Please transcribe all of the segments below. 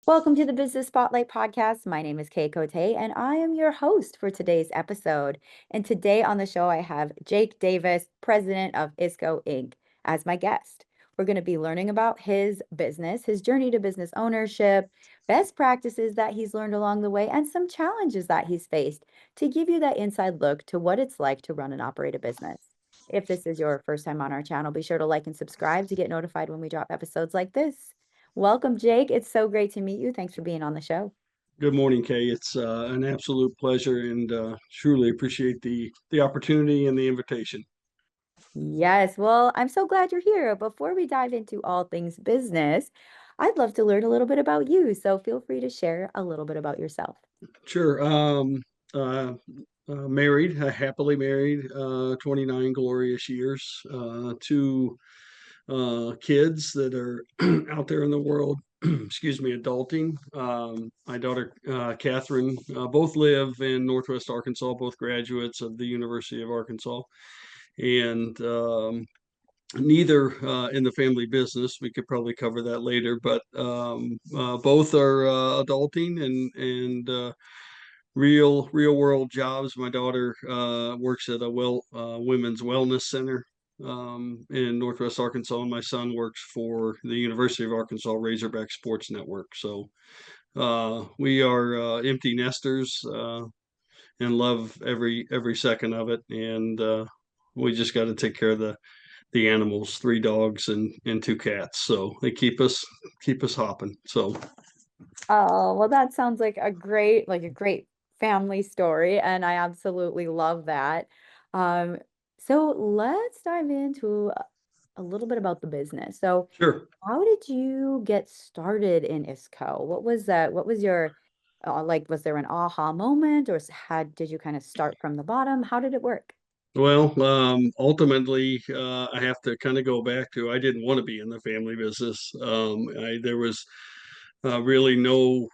Welcome to the Business Spotlight podcast. My name is Kay Cote, and I am your host for today's episode. And today on the show, I have Jake Davis, president of Isco Inc., as my guest. We're going to be learning about his business, his journey to business ownership, best practices that he's learned along the way, and some challenges that he's faced to give you that inside look to what it's like to run and operate a business. If this is your first time on our channel, be sure to like and subscribe to get notified when we drop episodes like this. Welcome, Jake. It's so great to meet you. Thanks for being on the show. Good morning, Kay. It's an absolute pleasure, and truly appreciate the opportunity and the invitation. Yes, well, I'm so glad you're here. Before we dive into all things business, I'd love to learn a little bit about you. So feel free to share a little bit about yourself. Sure. Uh, Married, happily married, 29 glorious years, two kids that are out there in the world. Excuse me, adulting. My daughter, Catherine, both live in Northwest Arkansas, both graduates of the University of Arkansas, and neither in the family business. We could probably cover that later, but both are adulting and real world jobs. My daughter works at a women's wellness center in Northwest Arkansas, and my son works for the University of Arkansas Razorback Sports Network. So we are empty nesters and love every second of it, and we just got to take care of the animals, three dogs and two cats. So they keep us hopping. So Oh, well, that sounds like a great family story, and I absolutely love that. Um, so let's dive into a little bit about the business. So, sure. how did you get started in ISCO? What was that? What was your was there an aha moment, or did you kind of start from the bottom? How did it work? Well, ultimately, I have to kind of go back to I didn't want to be in the family business. There was really no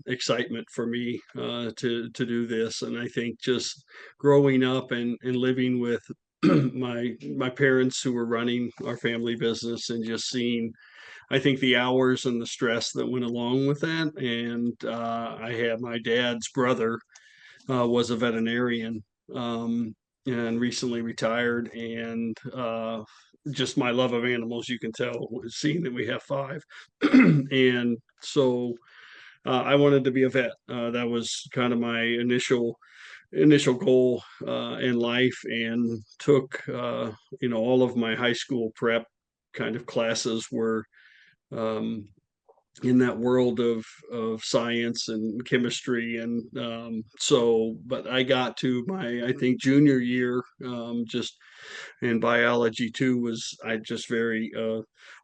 excitement for me to do this, and I think just growing up and living with my parents who were running our family business and just seeing I think the hours and the stress that went along with that. And I had my dad's brother was a veterinarian um, and recently retired. And just my love of animals, you can tell, seeing that we have five. And so I wanted to be a vet. That was kind of my initial goal in life, and took all of my high school prep kind of classes were um, in that world of science and chemistry. And but I got to my I think junior year, just in biology too was I just very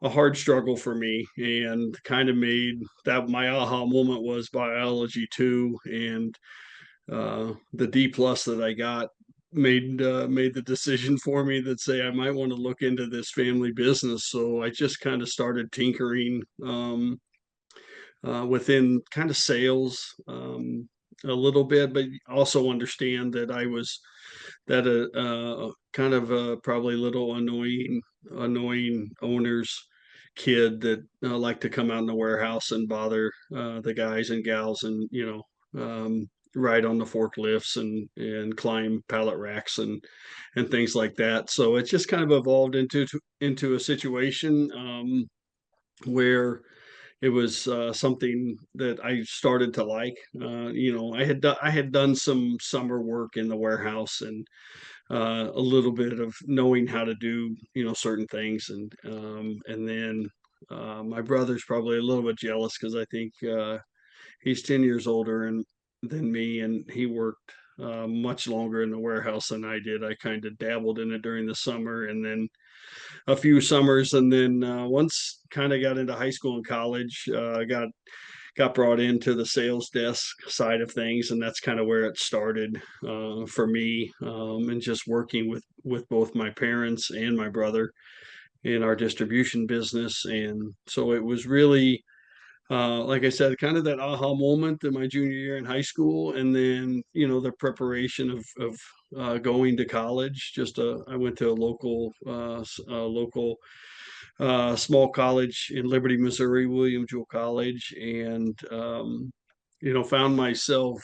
a hard struggle for me, and kind of made that my aha moment was biology too. And the D plus that I got made the decision for me that say I might want to look into this family business. So I just kind of started tinkering within kind of sales a little bit, but also understand that I was that kind of probably a little annoying owner's kid that like to come out in the warehouse and bother the guys and gals, and ride on the forklifts and climb pallet racks and things like that. So it just kind of evolved into a situation where it was something that I started to like. I had done some summer work in the warehouse, and a little bit of knowing how to do certain things, and then my brother's probably a little bit jealous because I think he's 10 years older than me, and he worked much longer in the warehouse than I did. I kind of dabbled in it during the summer, and then a few summers, and then once kind of got into high school and college, got brought into the sales desk side of things, and that's kind of where it started for me, and just working with both my parents and my brother in our distribution business. And so it was really like I said, kind of that aha moment in my junior year in high school, and then the preparation of going to college. I went to a local small college in Liberty, Missouri, William Jewell College, and found myself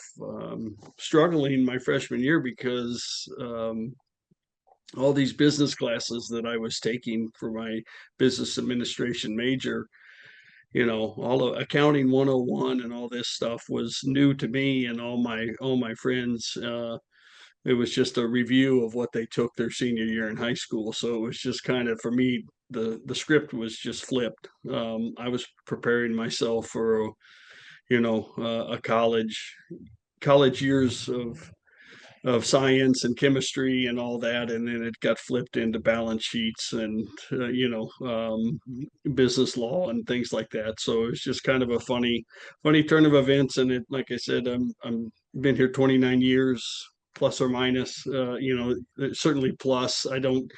struggling my freshman year because all these business classes that I was taking for my business administration major, all of accounting 101 and all this stuff was new to me and all my friends. It was just a review of what they took their senior year in high school. So it was just kind of, for me, the script was just flipped. I was preparing myself for a college years of science and chemistry and all that, and then it got flipped into balance sheets and business law and things like that. So it's just kind of a funny turn of events. And it, like I said, I'm been here 29 years plus or minus. Certainly plus. I don't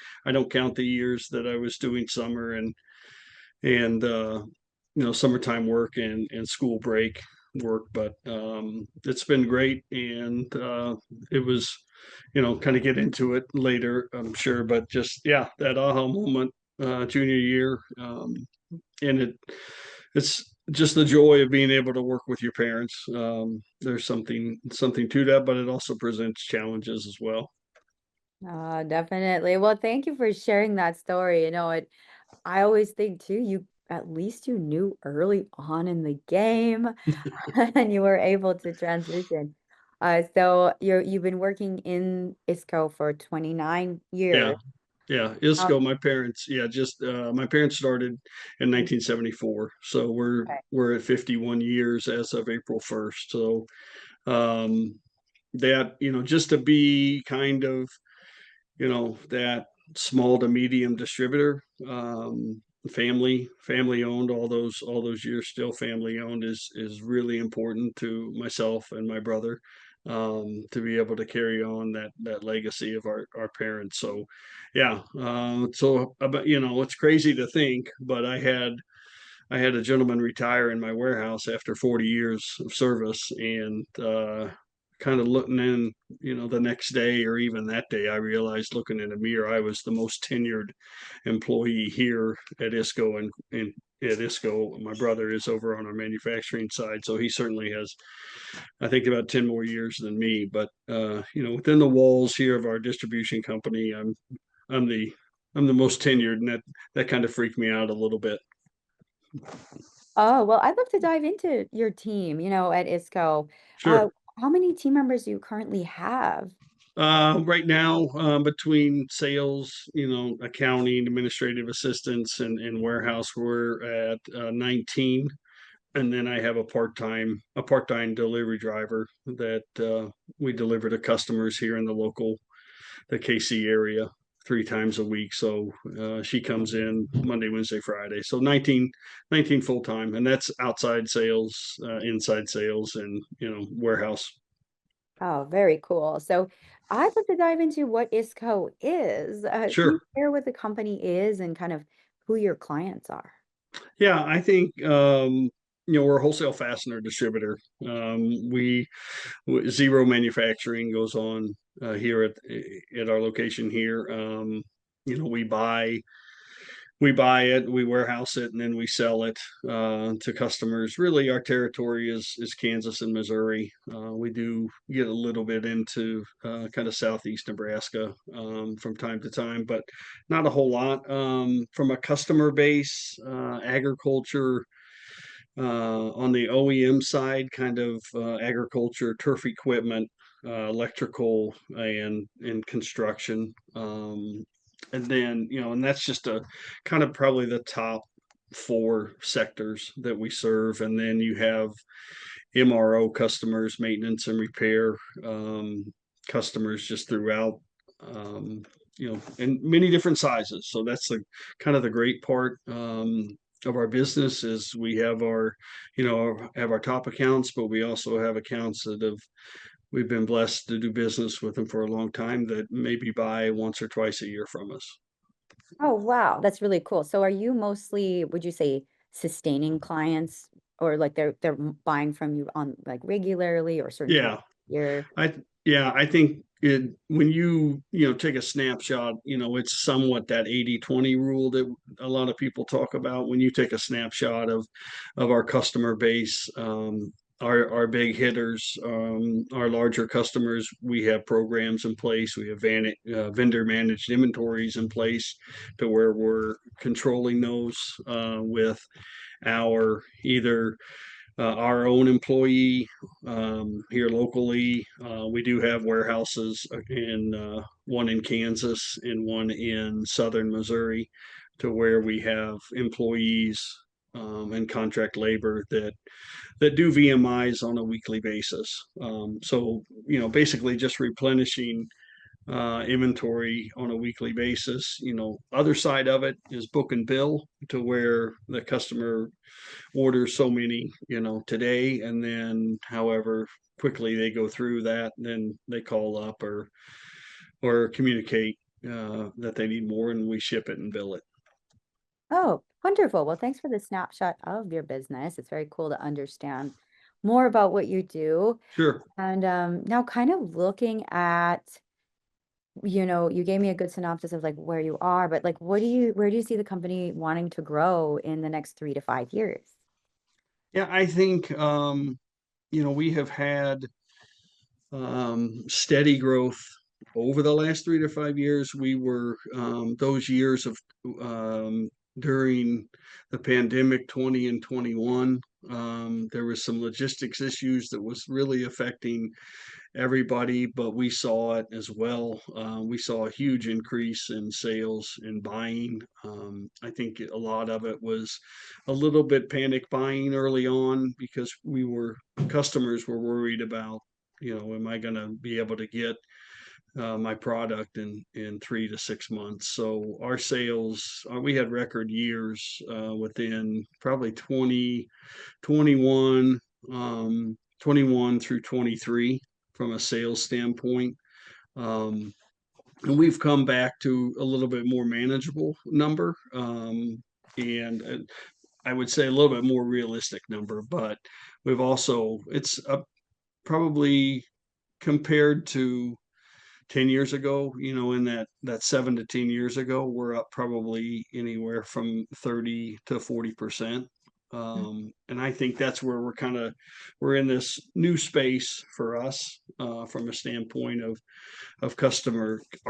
count the years that I was doing summer and summertime work and school break work, but it's been great. And it was, kind of get into it later, I'm sure, but just, yeah, that aha moment, junior year. And it's just the joy of being able to work with your parents. There's something to that, but it also presents challenges as well. Definitely. Well, thank you for sharing that story. I always think too, you at least you knew early on in the game and you were able to transition. So you've been working in ISCO for 29 Yeah. years. Yeah, Um, Isco, my parents, yeah, just my parents started in 1974. So we're okay. we're at 51 years as of April 1st. So um that, just to be kind of, that small to medium distributor, family owned, all those years, still family owned, is really important to myself and my brother, to be able to carry on that legacy of our parents. So yeah, so about, it's crazy to think, but I had a gentleman retire in my warehouse after 40 years of service, and kind of looking in, the next day or even that day, I realized, looking in a mirror, I was the most tenured employee here at Isco. And at Isco, my brother is over on our manufacturing side, so he certainly has, I think, about 10 more years than me. But within the walls here of our distribution company, I'm the I'm the most tenured, and that kind of freaked me out a little bit. Oh, well, I'd love to dive into your team, at ISCO. Uh, Sure. how many team members do you currently have? Right now, between sales, accounting, administrative assistants, and warehouse, we're at 19. And then I have a part-time delivery driver that we deliver to customers here in the KC area 3 times a week. So she comes in Monday, Wednesday, Friday. So 19 full time, and that's outside sales, inside sales, and warehouse. Oh, very cool. So I'd love to dive into what ISCO is. Can you Sure. share what the company is and kind of who your clients are? Yeah, I think we're a wholesale fastener distributor. Zero manufacturing goes on here at our location here. We buy it, we warehouse it, and then we sell it to customers. Really, our territory is Kansas and Missouri. We do get a little bit into kind of southeast Nebraska from time to time, but not a whole lot. From a customer base, agriculture, on the OEM side, kind of agriculture, turf equipment, electrical, and construction. And then, and that's just a kind of probably the top four sectors that we serve. And then you have MRO customers, maintenance and repair customers, just throughout, in many different sizes. So that's the kind of the great part of our business, is we have our top accounts, but we also have accounts that we've been blessed to do business with them for a long time, that maybe buy once or twice a year from us. Oh, wow. That's really cool. So are you mostly, would you say, sustaining clients or like they're buying from you on like regularly or certain times Yeah, of year? I yeah, I think it when you take a snapshot, it's somewhat that 80/20 rule that a lot of people talk about. When you take a snapshot of our customer base, our big hitters, our larger customers, we have programs in place. We have vendor managed inventories in place to where we're controlling those with our either our own employee here locally. We do have warehouses in one in Kansas and one in southern Missouri, to where we have employees and contract labor that do VMIs on a weekly basis. So basically just replenishing inventory on a weekly basis. Other side of it is book and bill, to where the customer orders so many, today, and then however quickly they go through that, then they call up or communicate that they need more, and we ship it and bill it. Oh, wonderful. Well, thanks for the snapshot of your business. It's very cool to understand more about what you do. Sure. And now kind of looking at, you gave me a good synopsis of like where you are, but like where do you see the company wanting to grow in the next 3 to 5 years? Yeah, I think we have had steady growth over the last 3 to 5 years. We were those years of during the pandemic, 20 and 21. There was some logistics issues that was really affecting everybody, but we saw it as well. We saw a huge increase in sales and buying. I think a lot of it was a little bit panic buying early on, because customers were worried about, am I going to be able to get my product in 3 to 6 months. So our sales, we had record years within probably 2021, 21 through 23 from a sales standpoint. And we've come back to a little bit more manageable number, and I would say a little bit more realistic number. But it's probably compared to 10 years ago, in that 7 to 10 years ago, we're up probably anywhere from 30 to 40%. And I think that's where we're in this new space for us, from a standpoint of our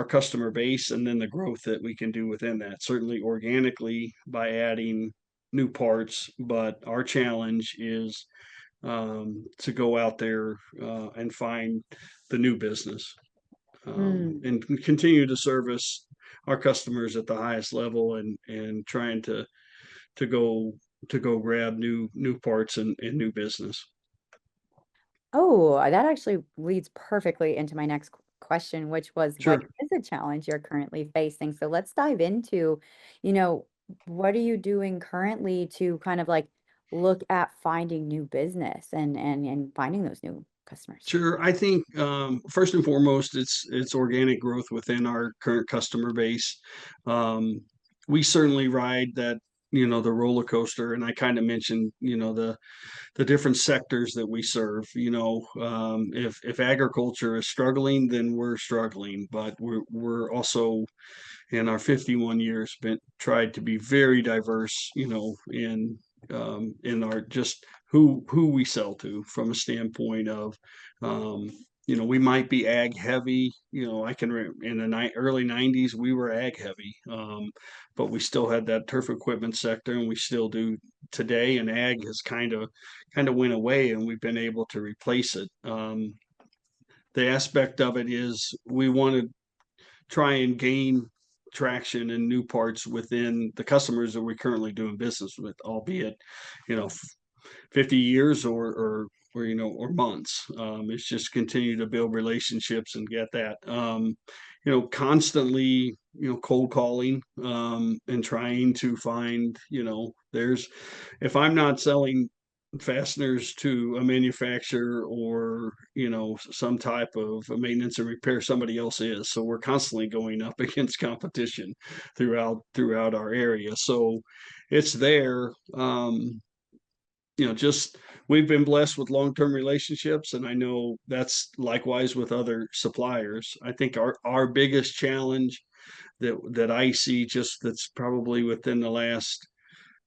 customer base, and then the growth that we can do within that. Certainly organically by adding new parts, but our challenge is to go out there and find the new business, Mm. and continue to service our customers at the highest level, and trying to go grab new parts and new business. Oh, that actually leads perfectly into my next question, which was what Sure. is a challenge you're currently facing? So let's dive into, you know, what are you doing currently to kind of like look at finding new business and finding those new customers? Sure. I think first and foremost, it's organic growth within our current customer base. Um, we certainly ride that, the roller coaster, and I kind of mentioned, the different sectors that we serve. If agriculture is struggling, then we're struggling, but we're also, in our 51 years, been tried to be very diverse, in our just who we sell to, from a standpoint of, um, we might be ag heavy. In the early 90s, we were ag heavy, but we still had that turf equipment sector, and we still do today. And ag has kind of went away, and we've been able to replace it. The aspect of it is we want to try and gain traction and new parts within the customers that we're currently doing business with, albeit, 50 years or months. It's just continue to build relationships and get that. Constantly, cold calling, and trying to find, if I'm not selling fasteners to a manufacturer, or some type of maintenance and repair, somebody else is. So we're constantly going up against competition throughout our area. So it's there. Just we've been blessed with long-term relationships, and I know that's likewise with other suppliers. I think our biggest challenge that I see, just that's probably within the last,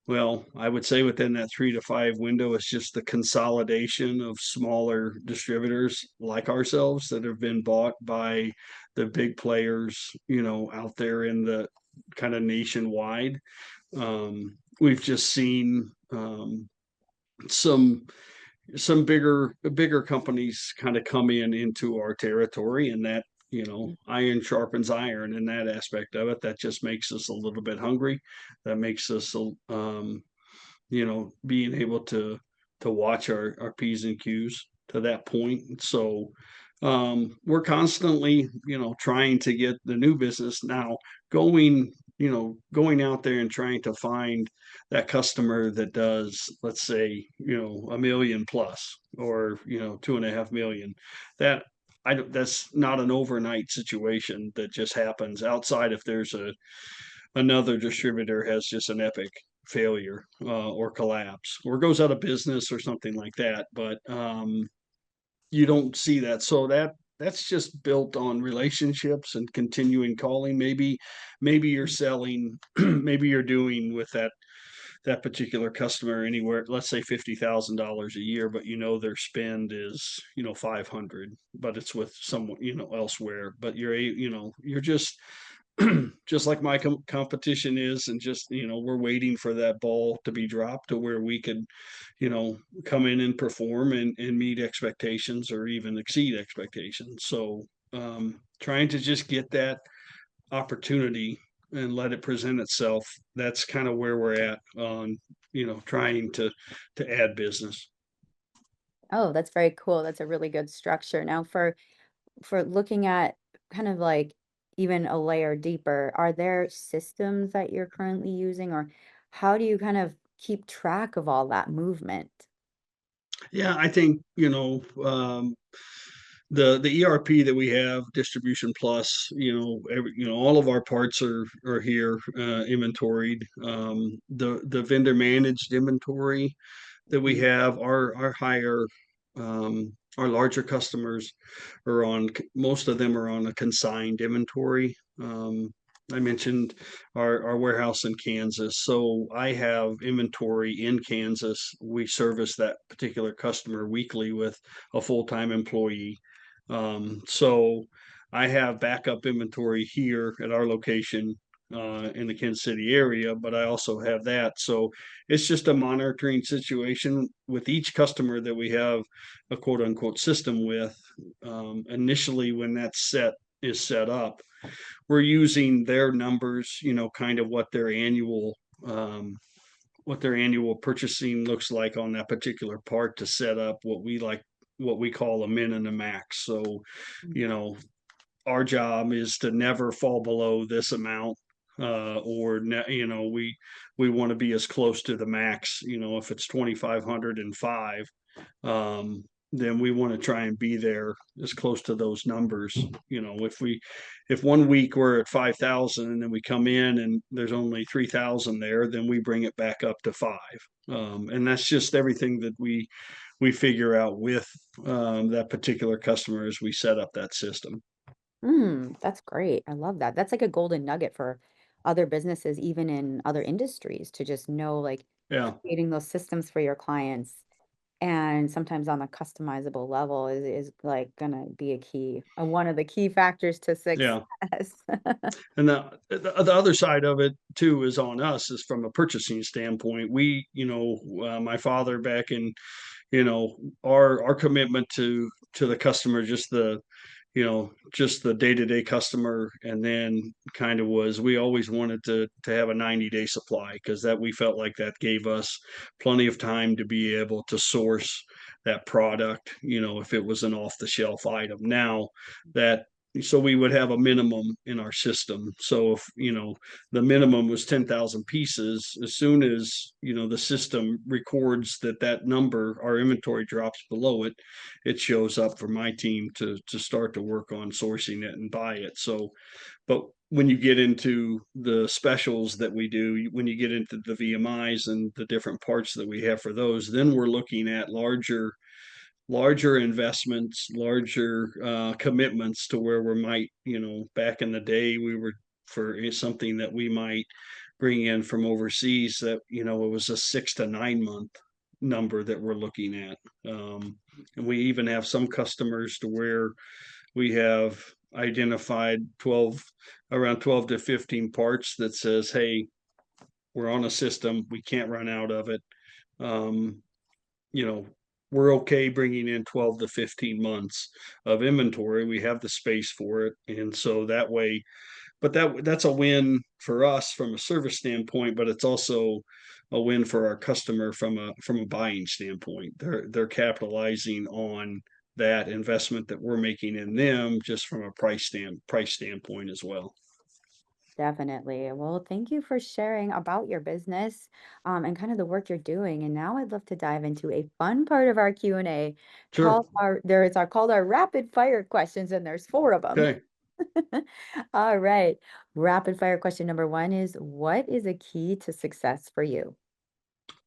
well, I would say within that 3 to 5 window, is just the consolidation of smaller distributors like ourselves that have been bought by the big players, out there in the kind of nationwide. We've just seen some bigger companies kind of come into our territory, and that, iron sharpens iron in that aspect of it. That just makes us a little bit hungry. That makes us being able to watch our P's and Q's to that point. So we're constantly, trying to get the new business now going, going out there and trying to find that customer that does, let's say, 1 million plus, or 2.5 million. That I don't, that's not an overnight situation that just happens, outside if there's another distributor has just an epic failure, or collapse, or goes out of business or something like that. But you don't see that. So that's just built on relationships and continuing calling. Maybe you're selling, maybe you're doing with that particular customer anywhere, let's say $50,000 a year, but their spend is 500, but it's with someone elsewhere. But you're just like my competition is, and just we're waiting for that ball to be dropped to where we could come in and perform and meet expectations or even exceed expectations. So trying to just get that opportunity and let it present itself. That's kind of where we're at on trying to add business. Oh, that's very cool. That's a really good structure. Now for looking at kind of like even a layer deeper, are there systems that you're currently using, or how do you kind of keep track of all that movement? Yeah, I think the ERP that we have, Distribution Plus, all of our parts are here, inventoried. The vendor managed inventory that we Mhm. have, our higher, our larger customers are on, most of them are on a consigned inventory. I mentioned our warehouse in Kansas. So I have inventory in Kansas. We service that particular customer weekly with a full-time employee. So I have backup inventory here at our location, in the Kansas City area, but I also have that. So it's just a monitoring situation with each customer that we have a quote unquote system with. Initially, when that set up, we're using their numbers, kind of what their annual purchasing looks like on that particular part, to set up what we call a min and a max. So, you know, our job is to never fall below this amount, we want to be as close to the max. If it's 2,505, um, then we want to try and be there as close to those numbers. If 1 week we're at 5,000 and then we come in and there's only 3,000 there, then we bring it back up to five. And that's just everything that we figure out with, that particular customer as we set up that system. That's great. I love that. That's like a golden nugget for other businesses, even in other industries, to just know like Yeah, creating those systems for your clients. And sometimes on a customizable level is like gonna be one of the key factors to success. yeah. And the other side of it too is on us, is from a purchasing standpoint. My father back in, our commitment to the customer, just the day-to-day customer. And then kind of was, we always wanted to have a 90-day supply, because that, we felt like that gave us plenty of time to be able to source that product, if it was an off-the-shelf item. Now that so we would have a minimum in our system. So if the minimum was 10,000 pieces, as soon as the system records that number, our inventory drops below it, it shows up for my team to start to work on sourcing it and buy it. So, but when you get into the specials that we do, when you get into the VMIs and the different parts that we have for those, then we're looking at larger investments, larger commitments to where we might, back in the day, we were for something that we might bring in from overseas that, it was a 6 to 9 month number that we're looking at. And we even have some customers to where we have identified around 12 to 15 parts that says, hey, we're on a system, we can't run out of it. Um, you know, we're okay bringing in 12 to 15 months of inventory. We have the space for it. And so that way, but that's a win for us from a service standpoint, but it's also a win for our customer from a buying standpoint. They're capitalizing on that investment that we're making in them just from a price standpoint as well. Definitely. Well, thank you for sharing about your business, and kind of the work you're doing. And now I'd love to dive into a fun part of our Q&A Sure. called our rapid fire questions, and there's four of them. Okay. All right. Rapid fire question number one is, what is a key to success for you?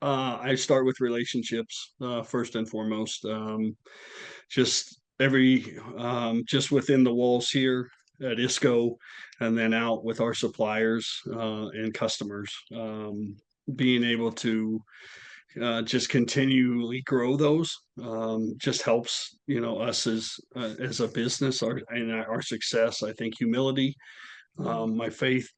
I start with relationships first and foremost. Just just within the walls here at Isco, and then out with our suppliers and customers. Being able to just continually grow those just helps us as a business, our success. I think humility, Mm, my faith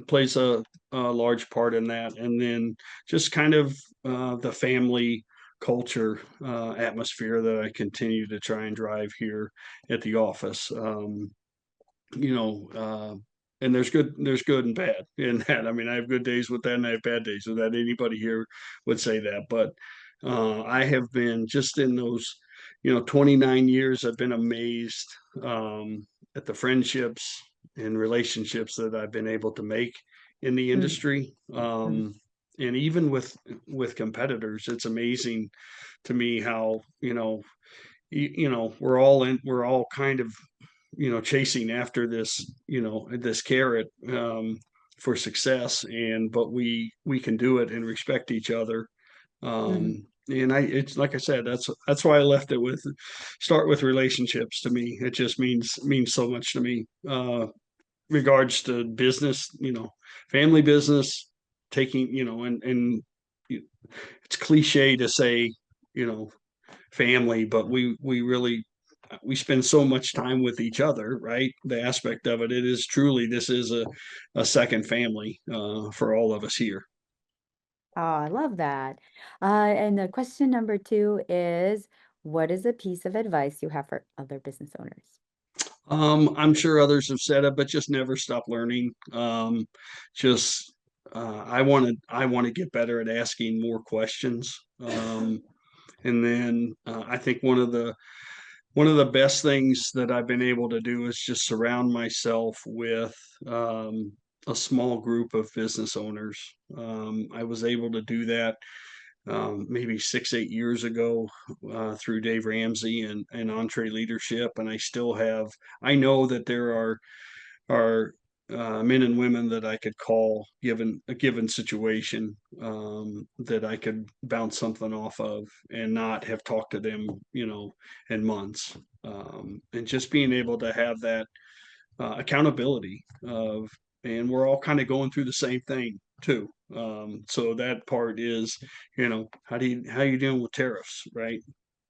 plays a large part in that, and then just kind of the family culture atmosphere that I continue to try and drive here at the office. You know, and there's good and bad in that. I mean, I have good days with that, and I have bad days with that. Anybody here would say that, but I have been just in those, 29 years. I've been amazed at the friendships and relationships that I've been able to make in the mm, industry. mm, And even with competitors, it's amazing to me how we're all kind of chasing after this this carrot for success, and but we can do it and respect each other. mm. And it's like I said, that's why I left it with start with relationships. To me, it just means so much to me. Regards to business, family business, taking, and it's cliche to say, you know family, but we really we spend so much time with each other, right? The aspect of it is truly, this is a second family for all of us here. Oh, I love that. And the question number two is, what is a piece of advice you have for other business owners? I'm sure others have said it, but just never stop learning. Just I want to get better at asking more questions. And then I think one of the best things that I've been able to do is just surround myself with a small group of business owners. I was able to do that maybe 6, 8 years ago through Dave Ramsey and Entree Leadership, and I still have. I know that there are men and women that I could call given a given situation, that I could bounce something off of and not have talked to them, in months. And just being able to have that accountability of, and we're all kind of going through the same thing too. So that part is, how you dealing with tariffs, right?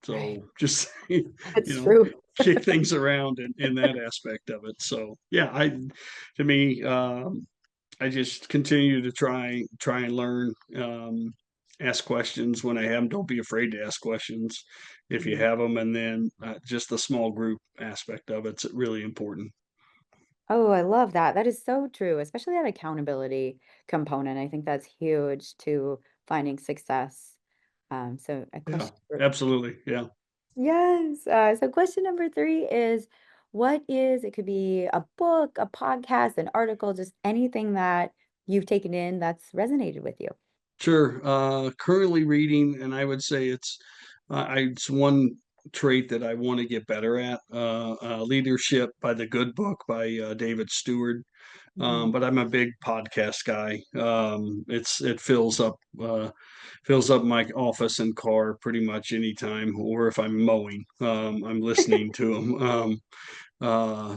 So Right. just That's true. kick things around in that aspect of it. So yeah, to me, I just continue to try and learn, ask questions when I have them. Don't be afraid to ask questions if you Mm. have them, and then just the small group aspect of it's really important. Oh, I love that. That is so true, especially that accountability component. I think that's huge to finding success. So a Yeah, question for, absolutely. Yeah. yes. So question number three is, it could be a book, a podcast, an article, just anything that you've taken in that's resonated with you. Sure. Currently reading, and I would say it's one trait that I want to get better at. Leadership by the Good Book by David Stewart. Mhm. But I'm a big podcast guy. It fills up my office and car pretty much anytime, or if I'm mowing, I'm listening to them.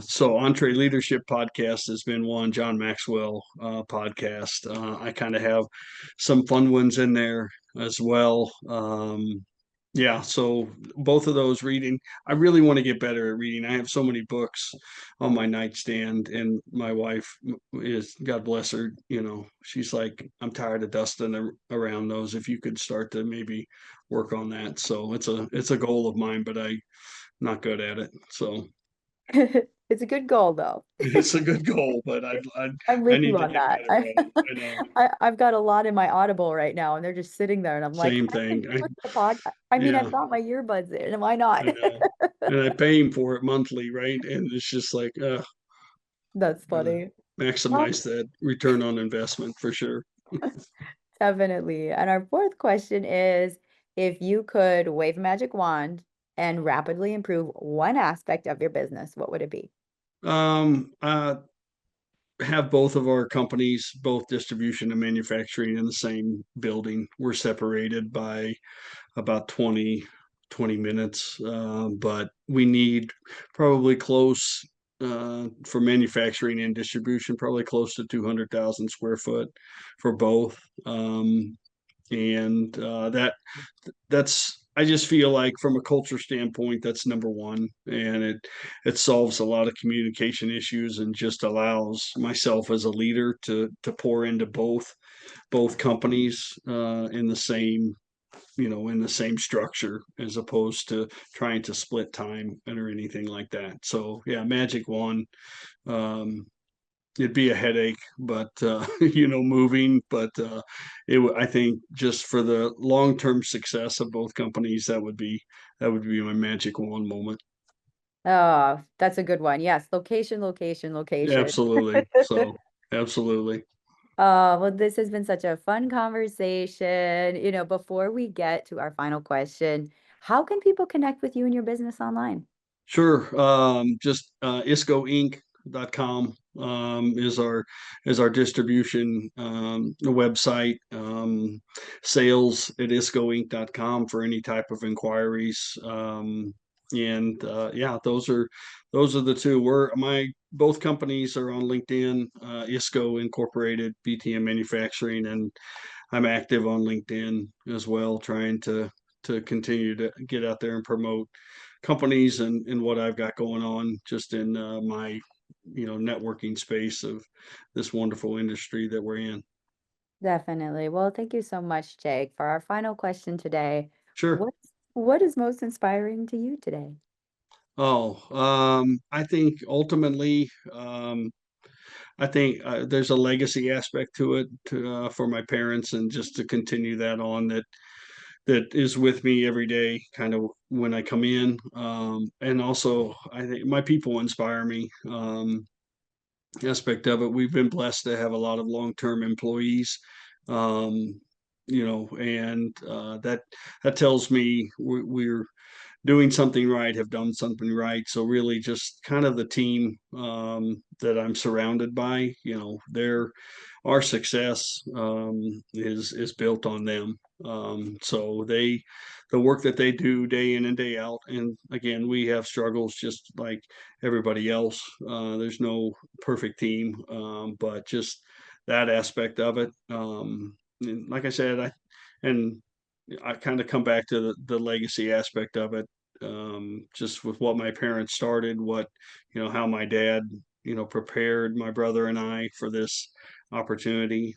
So Entree Leadership Podcast has been one. John Maxwell podcast. I kind of have some fun ones in there as well. Yeah, so both of those reading. I really want to get better at reading. I have so many books on my nightstand, and my wife is, God bless her, she's like, I'm tired of dusting around those. If you could start to maybe work on that. So it's a goal of mine, but I'm not good at it. So It's a good goal though. it's a good goal, but I'm I with you need to on get that. better at it. I know. I've got a lot in my Audible right now, and they're just sitting there, and I'm like, Same I can thing. listen to podcast. I mean, I've Yeah, got my earbuds in, and why not? I know. And I pay him for it monthly, right? And it's just like, That's gotta funny. Well, maximize that return on investment for sure. definitely. And our fourth question is, if you could wave a magic wand and rapidly improve one aspect of your business, what would it be? I have both of our companies, both distribution and manufacturing, in the same building. We're separated by about 20 minutes, but we need probably close for manufacturing and distribution, probably close to 200,000 square foot for both. And that's I just feel like from a culture standpoint, that's number one, and it solves a lot of communication issues and just allows myself as a leader to pour into both companies in the same structure, as opposed to trying to split time or anything like that. So yeah, magic wand. Um, it'd be a headache, but moving. But I think just for the long term success of both companies, that would be my magic wand moment. Oh, that's a good one. Yes, location, location, location. Absolutely. So absolutely. Well, this has been such a fun conversation. Before we get to our final question, how can people connect with you and your business online? Sure. Just iscoinc.com is our distribution website. Sales at iscoinc.com for any type of inquiries. And yeah, those are the two. We're my both companies are on LinkedIn. Isco Incorporated, BTM Manufacturing, and I'm active on LinkedIn as well, trying to continue to get out there and promote companies and what I've got going on just in my networking space of this wonderful industry that we're in. Definitely. Well, thank you so much, Jake. For our final question today, Sure. what is most inspiring to you today? Oh, I think ultimately, I think there's a legacy aspect to it for my parents, and just to continue that on, that is with me every day, kind of when I come in. And also, I think my people inspire me. Aspect of it. We've been blessed to have a lot of long-term employees, um, and that tells me we're doing something right, have done something right. So really, just kind of the team that I'm surrounded by, our success is built on them. So the work that they do day in and day out, and again, we have struggles just like everybody else. There's no perfect team, but just that aspect of it. And like I said, and I kind of come back to the legacy aspect of it, just with what my parents started, how my dad, prepared my brother and I for this opportunity.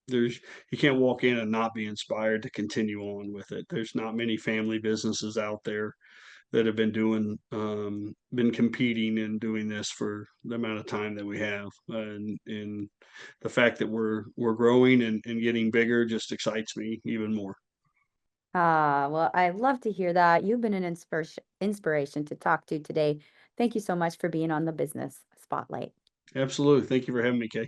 There's You can't walk in and not be inspired to continue on with it. There's not many family businesses out there that have been competing and doing this for the amount of time that we have, and the fact that we're growing and getting bigger just excites me even more. Well, I love to hear that. You've been an inspiration to talk to today. Thank you so much for being on the business spotlight. Absolutely. Thank you for having me, Kay.